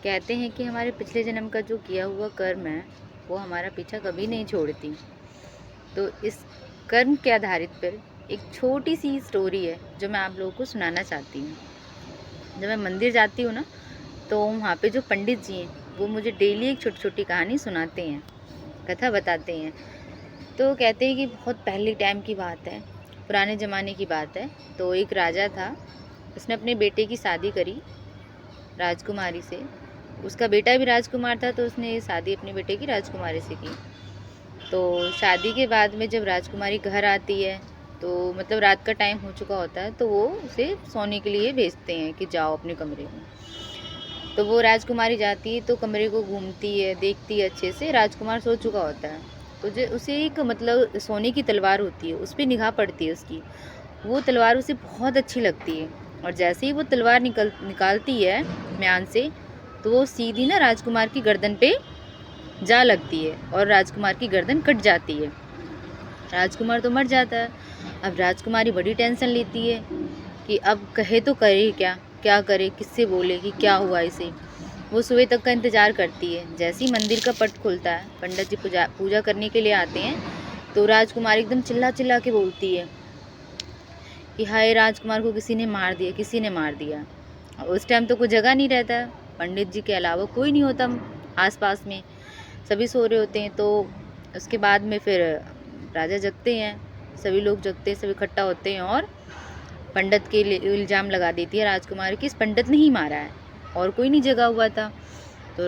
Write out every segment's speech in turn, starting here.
कहते हैं कि हमारे पिछले जन्म का जो किया हुआ कर्म है वो हमारा पीछा कभी नहीं छोड़ती। तो इस कर्म के आधारित पर एक छोटी सी स्टोरी है जो मैं आप लोगों को सुनाना चाहती हूँ। जब मैं मंदिर जाती हूँ ना, तो वहाँ पे जो पंडित जी हैं वो मुझे डेली एक छोटी छोटी कहानी सुनाते हैं, कथा बताते हैं। तो कहते हैं कि बहुत पहले टाइम की बात है, पुराने ज़माने की बात है। तो एक राजा था, उसने अपने बेटे की शादी करी राजकुमारी से। उसका बेटा भी राजकुमार था, तो उसने शादी अपने बेटे की राजकुमारी से की। तो शादी के बाद में जब राजकुमारी घर आती है, तो मतलब रात का टाइम हो चुका होता है, तो वो उसे सोने के लिए भेजते हैं कि जाओ अपने कमरे में। तो वो राजकुमारी जाती है, तो कमरे को घूमती है, देखती है अच्छे से। राजकुमार सो चुका होता है, तो जो उसे एक मतलब सोने की तलवार होती है, उस पर निगाह पड़ती है उसकी। वो तलवार उसे बहुत अच्छी लगती है, और जैसे ही वो तलवार निकालती है म्यान से, तो वो सीधी ना राजकुमार की गर्दन पे जा लगती है और राजकुमार की गर्दन कट जाती है। राजकुमार तो मर जाता है। अब राजकुमारी बड़ी टेंशन लेती है कि अब कहे तो करे क्या, क्या करे, किससे बोले कि क्या हुआ इसे। वो सुबह तक का इंतज़ार करती है। जैसे ही मंदिर का पट खुलता है, पंडित जी पूजा पूजा करने के लिए आते हैं, तो राजकुमारी एकदम चिल्ला चिल्ला के बोलती है कि हाय, राजकुमार को किसी ने मार दिया, किसी ने मार दिया। उस टाइम तो कोई जगह नहीं रहता है, पंडित जी के अलावा कोई नहीं होता आसपास में, सभी सो रहे होते हैं। तो उसके बाद में फिर राजा जगते हैं, सभी लोग जगते हैं, सभी इकट्ठा होते हैं और पंडित के लिए इल्ज़ाम लगा देती है राजकुमार कि इस पंडित ने ही मारा है, और कोई नहीं जगा हुआ था। तो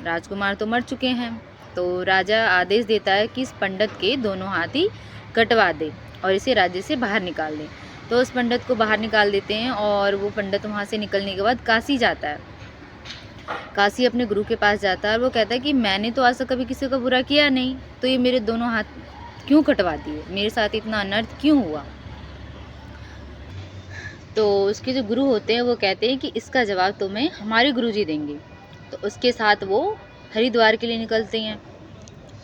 राजकुमार तो मर चुके हैं। तो राजा आदेश देता है कि इस पंडित के दोनों हाथ ही कटवा दे और इसे राज्य से बाहर निकाल दें। तो उस पंडित को बाहर निकाल देते हैं, और वो पंडित वहाँ से निकलने के बाद काशी जाता है। काशी अपने गुरु के पास जाता है और वो कहता है कि मैंने तो आज तक कभी किसी का बुरा किया नहीं, तो ये मेरे दोनों हाथ क्यों कटवा दिए, मेरे साथ इतना अनर्थ क्यों हुआ। तो उसके जो गुरु होते हैं वो कहते हैं कि इसका जवाब तुम्हें हमारे गुरुजी देंगे। तो उसके साथ वो हरिद्वार के लिए निकलते हैं।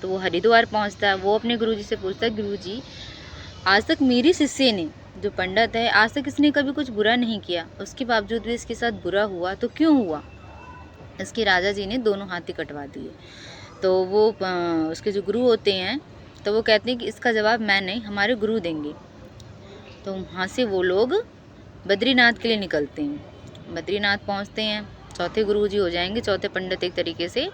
तो वो हरिद्वार पहुंचता है। वो अपने गुरुजी से पूछता है, गुरुजी, आज तक मेरी शिष्य ने, जो पंडित है, आज तक इसने कभी कुछ बुरा नहीं किया, उसके बावजूद भी इसके साथ बुरा हुआ, तो क्यों हुआ। इसके राजा जी ने दोनों हाथ ही कटवा दिए। तो वो उसके जो गुरु होते हैं, तो वो कहते हैं कि इसका जवाब मैं नहीं, हमारे गुरु देंगे। तो वहाँ से वो लोग बद्रीनाथ के लिए निकलते हैं। बद्रीनाथ पहुँचते हैं, चौथे गुरुजी हो जाएंगे, चौथे पंडित एक तरीके से।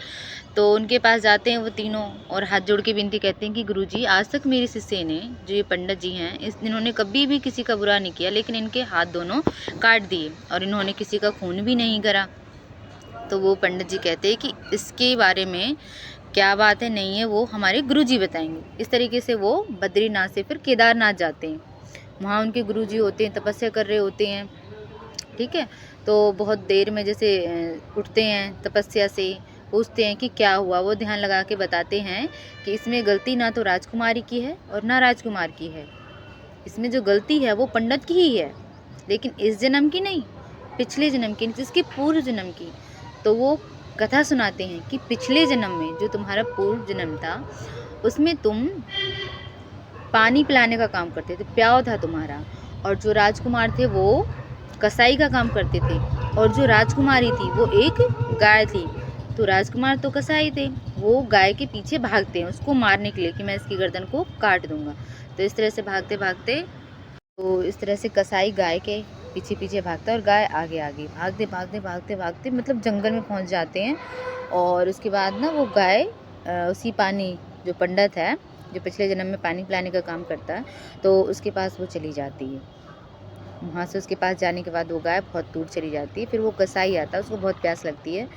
तो उनके पास जाते हैं वो तीनों, और हाथ जोड़ के विनती करते हैं कि गुरुजी, आज तक मेरे शिष्य ने, जो ये पंडित जी हैं, इन्होंने कभी भी किसी का बुरा नहीं किया, लेकिन इनके हाथ दोनों काट दिए और इन्होंने किसी का खून भी नहीं करा। तो वो पंडित जी कहते हैं कि इसके बारे में क्या बात है, नहीं है, वो हमारे गुरुजी बताएंगे। इस तरीके से वो बद्रीनाथ से फिर केदारनाथ जाते हैं। वहाँ उनके गुरुजी होते हैं, तपस्या कर रहे होते हैं, ठीक है। तो बहुत देर में जैसे उठते हैं तपस्या से, पूछते हैं कि क्या हुआ। वो ध्यान लगा के बताते हैं कि इसमें गलती ना तो राजकुमारी की है और ना राजकुमार की है। इसमें जो गलती है वो पंडित की ही है, लेकिन इस जन्म की नहीं, पिछले जन्म की, जिसके पूर्व जन्म की। तो वो कथा सुनाते हैं कि पिछले जन्म में जो तुम्हारा पूर्व जन्म था, उसमें तुम पानी पिलाने का काम करते थे, प्याव था तुम्हारा। और जो राजकुमार थे वो कसाई का काम करते थे, और जो राजकुमारी थी वो एक गाय थी। तो राजकुमार तो कसाई थे, वो गाय के पीछे भागते हैं उसको मारने के लिए कि मैं इसकी गर्दन को काट दूंगा। तो इस तरह से भागते भागते, तो इस तरह से कसाई गाय के पीछे पीछे भागता है और गाय आगे आगे भागते भागते भागते भागते मतलब जंगल में पहुंच जाते हैं। और उसके बाद ना वो गाय उसी पानी, जो पंडित है, जो पिछले जन्म में पानी पिलाने का काम करता है, तो उसके पास वो चली जाती है। वहाँ से उसके पास जाने के बाद वो गाय बहुत दूर चली जाती है। फिर वो कसाई आता है, उसको बहुत प्यास लगती है,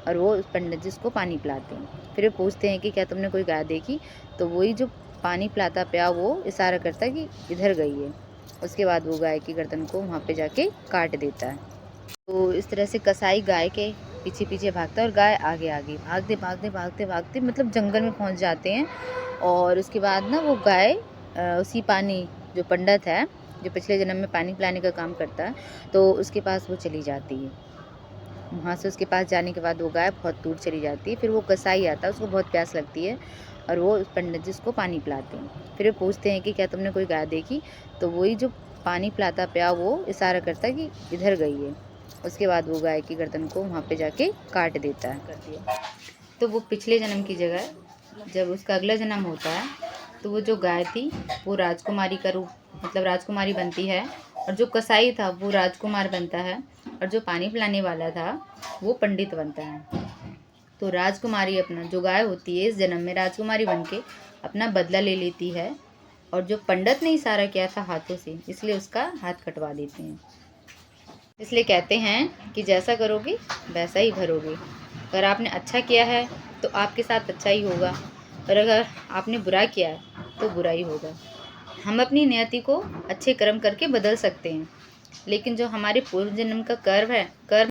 और वो पंडित जी उसको पानी पिलाते हैं। फिर वो पूछते हैं कि क्या तुमने कोई गाय देखी। तो वही जो पानी पिलाता प्या वो इशारा करता है कि इधर गई है। उसके बाद वो गाय की गर्दन को वहाँ पे जाके काट देता है। तो इस तरह से कसाई गाय के पीछे पीछे भागता है और गाय आगे आगे भागते भागते भागते भागते मतलब जंगल में पहुँच जाते हैं। और उसके बाद ना वो गाय उसी पानी, जो पंडित है, जो पिछले जन्म में पानी पिलाने का काम करता है, तो उसके पास वो चली जाती है। वहाँ से उसके पास जाने के बाद वो गाय बहुत दूर चली जाती है। फिर वो कसाई आता है, उसको बहुत प्यास लगती है, और वो पंडित जी उसको पानी पिलाते हैं। फिर वो पूछते हैं कि क्या तुमने कोई गाय देखी। तो वही जो पानी पिलाता प्या वो इशारा करता है कि इधर गई है। उसके बाद वो गाय की गर्दन को वहाँ पे जाके काट देता है। कर दिया तो वो पिछले जन्म की जगह जब उसका अगला जन्म होता है तो वो जो गाय थी वो राजकुमारी का रूप मतलब राजकुमारी बनती है, और जो कसाई था वो राजकुमार बनता है, और जो पानी पिलाने वाला था वो पंडित बनता है। तो राजकुमारी अपना जो गाय होती है इस जन्म में राजकुमारी बनके अपना बदला ले लेती है, और जो पंडित ने इशारा किया था हाथों से इसलिए उसका हाथ कटवा देते हैं। इसलिए कहते हैं कि जैसा करोगे वैसा ही भरोगे। अगर आपने अच्छा किया है तो आपके साथ अच्छा ही होगा, और अगर आपने बुरा किया है तो बुरा ही होगा। हम अपनी नियति को अच्छे कर्म करके बदल सकते हैं, लेकिन जो हमारे पूर्व जन्म का कर्म है कर्म